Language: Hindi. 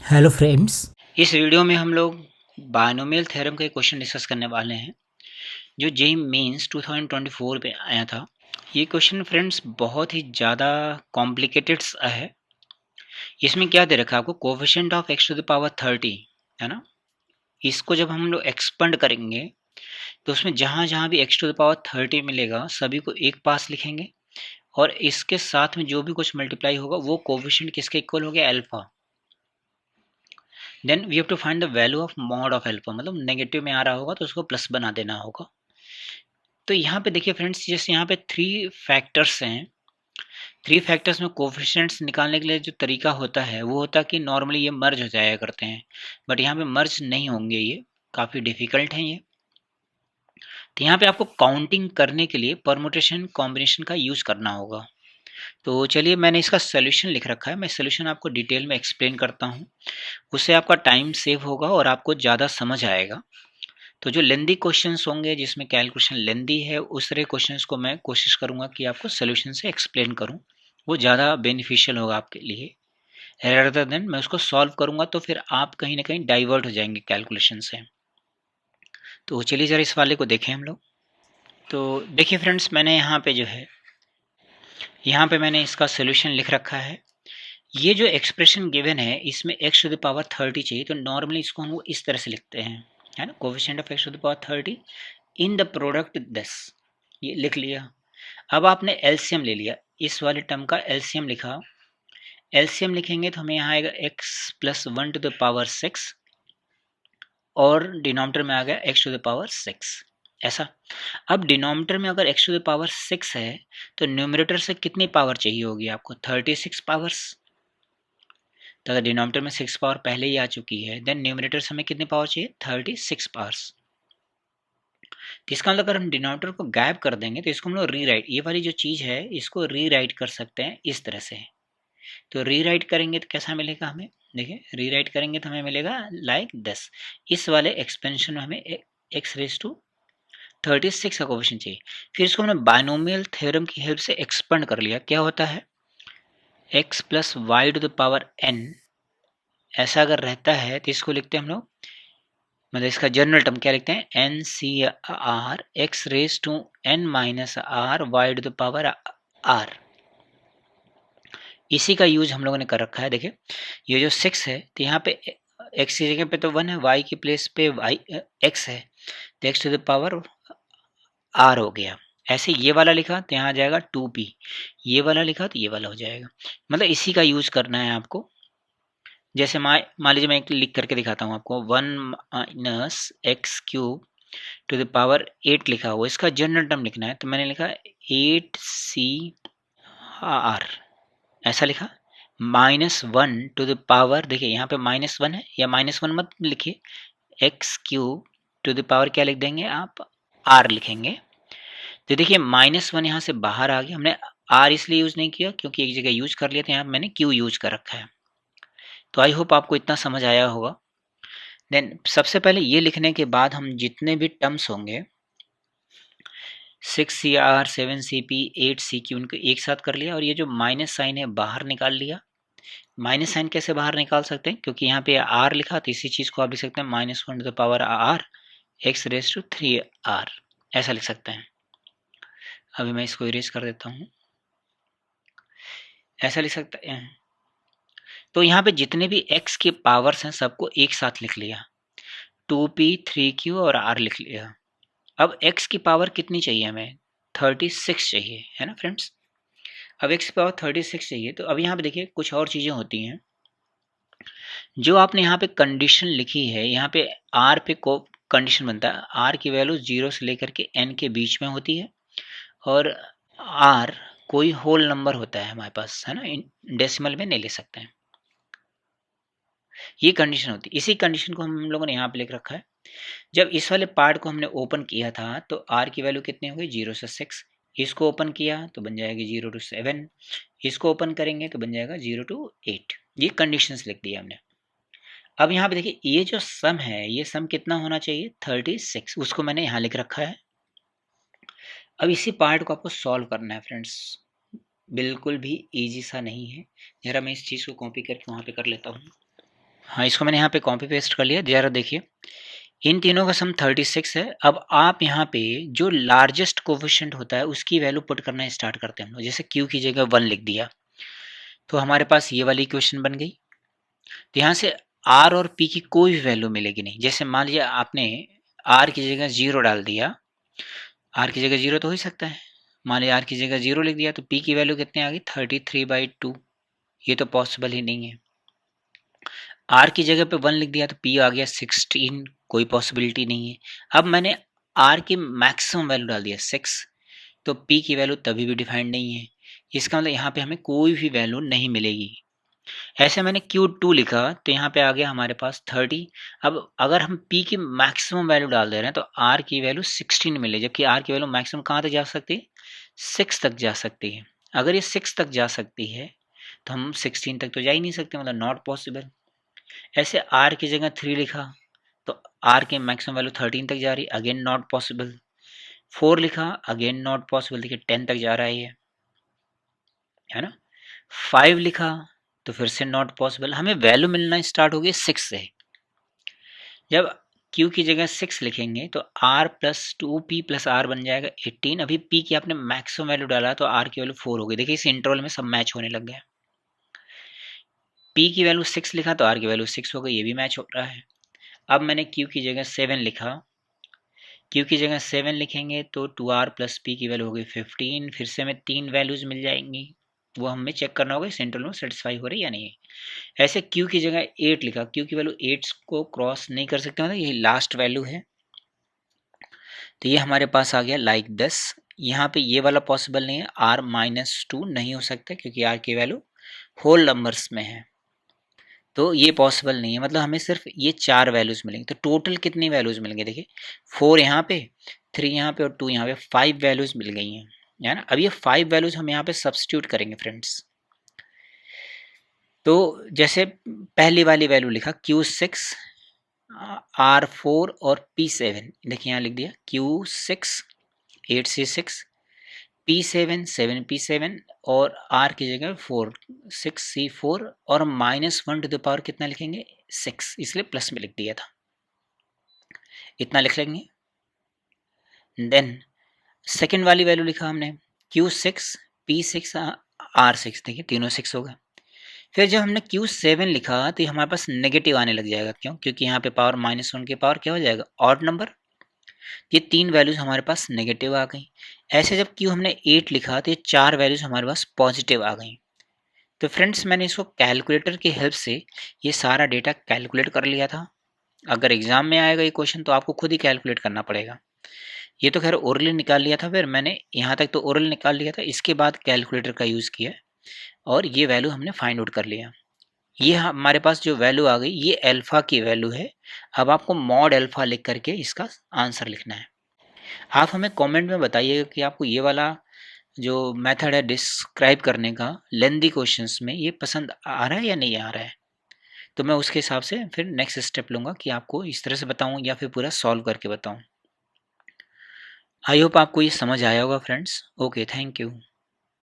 Hello friends. इस वीडियो में हम लोग बायनोमियल थ्योरम का एक क्वेश्चन डिस्कस करने वाले हैं जो जेईई मेंस 2024 में आया था। ये क्वेश्चन फ्रेंड्स बहुत ही ज़्यादा कॉम्प्लिकेटेड सा है। इसमें क्या दे रखा है आपको, coefficient of x to the power 30 है ना। इसको जब हम लोग एक्सपेंड करेंगे तो उसमें जहाँ जहाँ भी x टू द पावर 30 मिलेगा सभी को एक पास लिखेंगे और इसके साथ में जो भी कुछ मल्टीप्लाई होगा वो कोफिशिएंट किसके इक्वल हो गया, alpha. Then we have to find the value of mod of alpha, मतलब नेगेटिव में आ रहा होगा तो उसको प्लस बना देना होगा। तो यहाँ पे देखिए फ्रेंड्स, जैसे यहाँ पे थ्री फैक्टर्स हैं। थ्री फैक्टर्स में कोफिशिएंट्स निकालने के लिए जो तरीका होता है वो होता है कि नॉर्मली ये मर्ज हो जाया करते हैं, बट यहाँ पे मर्ज नहीं होंगे, ये काफ़ी डिफिकल्ट हैं ये। तो यहाँ पे आपको काउंटिंग करने के लिए परमुटेशन कॉम्बिनेशन का यूज़ करना होगा। तो चलिए, मैंने इसका सोल्यूशन लिख रखा है, मैं सोल्यूशन आपको डिटेल में एक्सप्लेन करता हूँ। उससे आपका टाइम सेव होगा और आपको ज़्यादा समझ आएगा। तो जो लेंदी क्वेश्चंस होंगे जिसमें कैलकुलेशन लेंदी है, उस तरह क्वेश्चंस को मैं कोशिश करूंगा कि आपको सोल्यूशन से एक्सप्लेन करूं। वो ज़्यादा बेनिफिशियल होगा आपके लिए, रेदर देन मैं उसको सॉल्व करूंगा तो फिर आप कहीं ना कहीं डाइवर्ट हो जाएंगे कैलकुलेशन से। तो चलिए ज़रा इस वाले को देखें हम लोग। तो देखिए फ्रेंड्स, मैंने यहाँ पे जो है, यहाँ पे मैंने इसका सोल्यूशन लिख रखा है। ये जो एक्सप्रेशन गिवन है इसमें x टू द पावर 30 चाहिए, तो नॉर्मली इसको हम इस तरह से लिखते हैं, है ना। Coefficient of x to the power 30 in the product 10, ये लिख लिया। अब आपने एलसीएम ले लिया, इस वाले टर्म का एलसीएम लिखा। एलसीएम लिखेंगे तो हमें यहाँ आएगा x plus 1 to the power 6 और डिनोमिनेटर में आ गया x टू द पावर 6, ऐसा। अब डिनोमिनेटर में अगर x टू द पावर 6 है तो न्यूमरेटर से कितनी पावर चाहिए होगी आपको, 36 पावर्स। तो अगर डिनोमिनेटर में 6 पावर पहले ही आ चुकी है, देन न्यूमरेटर से हमें कितनी पावर चाहिए, 36 पावर्स। तो इसका मतलब अगर हम डिनोमिनेटर को गायब कर देंगे तो इसको हम लोग रीराइट, ये वाली जो चीज़ है इसको रीराइट कर सकते हैं इस तरह से। तो रीराइट करेंगे तो कैसा मिलेगा हमें, देखिए रीराइट करेंगे तो हमें मिलेगा लाइक 10। इस वाले एक्सपेंशन में हमें एक्स रेस टू 36 का कोफिशिएंट चाहिए। फिर इसको हमने बायनोमियल थ्योरम की हेल्प से एक्सपेंड कर लिया। क्या होता है, x plus y to the power n, ऐसा अगर रहता है तो इसको लिखते हैं हम लोग, मतलब इसका जनरल टर्म क्या लिखते हैं, n c r x raise to n minus r y to the power r. इसी का यूज हम लोगों ने कर रखा है। देखिए ये जो 6 है तो यहाँ पे एक्स की जगह पे तो 1 है, वाई की प्लेस पे वाई एक्स है, तो x to the power r हो गया। ऐसे ये वाला लिखा तो यहाँ आ जाएगा 2p, ये वाला लिखा तो ये वाला हो जाएगा। मतलब इसी का यूज करना है आपको। जैसे मान लीजिए मैं एक लिख करके दिखाता हूँ आपको, 1 - x³ टू द पावर 8 लिखा हुआ, इसका जनरल टर्म लिखना है तो मैंने लिखा 8c r, ऐसा लिखा। -1 टू द पावर, देखिए यहाँ पे -1 है, या -1 मत लिखिए, x³ टू द पावर क्या लिख देंगे आप, r लिखेंगे। तो देखिए -1 यहाँ से बाहर आ गया, हमने r इसलिए यूज नहीं किया क्योंकि एक जगह यूज कर लिया था, यहाँ मैंने q यूज कर रखा है। तो आई होप आपको इतना समझ आया होगा। देन सबसे पहले ये लिखने के बाद हम जितने भी टर्म्स होंगे, 6cr 7cp 8cq, उनको एक साथ कर लिया और ये जो माइनस साइन है बाहर निकाल लिया। माइनस साइन कैसे बाहर निकाल सकते हैं, क्योंकि यहाँ पे आर लिखा तो इसी चीज़ को आप लिख सकते हैं -1 to the power r x raise to 3r, ऐसा लिख सकते हैं। अभी मैं इसको इरेज कर देता हूँ, ऐसा लिख सकते हैं। तो यहाँ पे जितने भी x के पावर्स हैं सबको एक साथ लिख लिया, 2p 3q और r लिख लिया। अब x की पावर कितनी चाहिए हमें, 36 चाहिए, है ना फ्रेंड्स। अब x की पावर 36 चाहिए, तो अब यहाँ पे देखिए कुछ और चीज़ें होती हैं जो आपने यहाँ पे कंडीशन लिखी है। यहाँ पे r पे को कंडीशन बनता है, r की वैल्यू 0 से लेकर के n के बीच में होती है और r कोई होल नंबर होता है हमारे पास, है ना, डेसिमल में नहीं ले सकते हैं। ये कंडीशन होती है, इसी कंडीशन को हम लोगों ने यहाँ पे लिख रखा है। जब इस वाले पार्ट को हमने ओपन किया था तो r की वैल्यू कितनी हो गई, 0 से 6। इसको ओपन किया तो बन जाएगी 0 to 7, इसको ओपन करेंगे तो बन जाएगा 0 to 8। ये कंडीशंस लिख दिया हमने। अब यहाँ पे देखिए ये जो सम है, ये सम कितना होना चाहिए, 36, उसको मैंने यहाँ लिख रखा है। अब इसी पार्ट को आपको सॉल्व करना है फ्रेंड्स, बिल्कुल भी इजी सा नहीं है। जरा मैं इस चीज़ को कॉपी करके वहाँ पे कर लेता हूँ। हाँ, इसको मैंने यहाँ पे कॉपी पेस्ट कर लिया। ज़रा देखिए, इन तीनों का सम 36 है। अब आप यहाँ पे जो लार्जेस्ट कोएफिशिएंट होता है उसकी वैल्यू पुट करना स्टार्ट करते हैं हम लोग। जैसे q की जगह 1 लिख दिया, तो हमारे पास ये वाली इक्वेशन बन गई। तो यहाँ से r और p की कोई भी वैल्यू मिलेगी नहीं। जैसे मान लीजिए आपने r की जगह 0 डाल दिया, r की जगह 0 तो हो ही सकता है। मान लीजिए r की जगह 0 लिख दिया, तो p की वैल्यू कितनी आ गई 33/2। ये तो पॉसिबल ही नहीं है। r की जगह पे 1 लिख दिया तो p आ गया 16, कोई पॉसिबिलिटी नहीं है। अब मैंने r की मैक्सिमम वैल्यू डाल दिया 6, तो p की वैल्यू तभी भी डिफाइंड नहीं है। इसका मतलब यहाँ पे हमें कोई भी वैल्यू नहीं मिलेगी। ऐसे मैंने Q2 लिखा तो यहाँ पे आ गया हमारे पास 30। अब अगर हम P की मैक्सिमम वैल्यू डाल दे रहे हैं तो R की वैल्यू 16 मिले, जबकि R की वैल्यू मैक्सिमम कहाँ तक जा सकती है, 6 तक जा सकती है। अगर ये 6 तक जा सकती है तो हम 16 तक तो जा ही नहीं सकते, मतलब नॉट पॉसिबल। ऐसे R की जगह 3 लिखा तो R की मैक्सिमम वैल्यू 13 तक जा रही, अगेन नॉट पॉसिबल। 4 लिखा, अगेन नॉट पॉसिबल, देखिए 10 तक जा रहा है ये, है ना। 5 लिखा तो फिर से नॉट पॉसिबल। हमें वैल्यू मिलना स्टार्ट हो गई 6 से। जब Q की जगह 6 लिखेंगे तो R plus 2P plus R बन जाएगा 18। अभी P की आपने मैक्सिमम वैल्यू डाला तो R की वैल्यू 4 हो गई। देखिए इस इंटरवल में सब मैच होने लग गया। P की वैल्यू 6 लिखा तो R की वैल्यू 6 हो गई, ये भी मैच हो रहा है। अब मैंने Q की जगह 7 लिखा, Q की जगह 7 लिखेंगे तो 2R प्लस P की वैल्यू हो गई 15। फिर से हमें 3 वैल्यूज मिल जाएंगी, वो हमें चेक करना होगा इस इंटरवल में सेटिस्फाई हो रही है या नहीं। ऐसे Q की जगह 8 लिखा, Q की वैल्यू 8 को क्रॉस नहीं कर सकते, मतलब ये लास्ट वैल्यू है। तो ये हमारे पास आ गया लाइक 10। यहाँ पे ये वाला पॉसिबल नहीं है, R-2 नहीं हो सकता क्योंकि R की वैल्यू होल नंबर्स में है, तो ये पॉसिबल नहीं है। मतलब हमें सिर्फ ये 4 वैल्यूज मिलेंगे। तो टोटल कितनी वैल्यूज मिलेंगे, देखिए 4 यहाँ पे, 3 यहाँ पे और 2 यहाँ पे, 5 वैल्यूज मिल गई हैं, है ना। अब ये 5 वैल्यूज हम यहाँ पे सब्स्टिट्यूट करेंगे फ्रेंड्स। तो जैसे पहली वाली वैल्यू लिखा Q6 R4 और P7, देखिए यहाँ लिख दिया Q6 8C6, P7 7P7 और R की जगह 4 6C4 और -1 टू द पावर कितना लिखेंगे 6, इसलिए प्लस में लिख दिया था, इतना लिख लेंगे। देन सेकेंड वाली वैल्यू लिखा हमने Q6 P6 R6, देखिए तीनों 6 हो गए। फिर जब हमने Q7 लिखा तो ये हमारे पास नेगेटिव आने लग जाएगा, क्यों, क्योंकि यहाँ पे पावर -1 की पावर क्या हो जाएगा ऑड नंबर। ये 3 वैल्यूज हमारे पास नेगेटिव आ गई। ऐसे जब Q हमने 8 लिखा तो ये 4 वैल्यूज हमारे पास पॉजिटिव आ गई। तो फ्रेंड्स मैंने इसको कैलकुलेटर की हेल्प से ये सारा डेटा कैलकुलेट कर लिया था। अगर एग्जाम में आएगा ये क्वेश्चन तो आपको खुद ही कैलकुलेट करना पड़ेगा। ये तो खैर ओरली निकाल लिया था, फिर मैंने यहाँ तक तो ओरल निकाल लिया था, इसके बाद कैलकुलेटर का यूज़ किया और ये वैल्यू हमने फाइंड आउट कर लिया। ये हमारे पास जो वैल्यू आ गई ये अल्फ़ा की वैल्यू है। अब आपको मॉड अल्फ़ा लिख करके इसका आंसर लिखना है। आप हमें कमेंट में बताइएगा कि आपको ये वाला जो मेथड है डिस्क्राइब करने का लेंदी क्वेश्चंस में, ये पसंद आ रहा है या नहीं आ रहा है। तो मैं उसके हिसाब से फिर नेक्स्ट स्टेप लूँगा कि आपको इस तरह से बताऊँ या फिर पूरा सॉल्व करके बताऊँ। आई होप आपको ये समझ आया होगा फ्रेंड्स। Okay, thank you.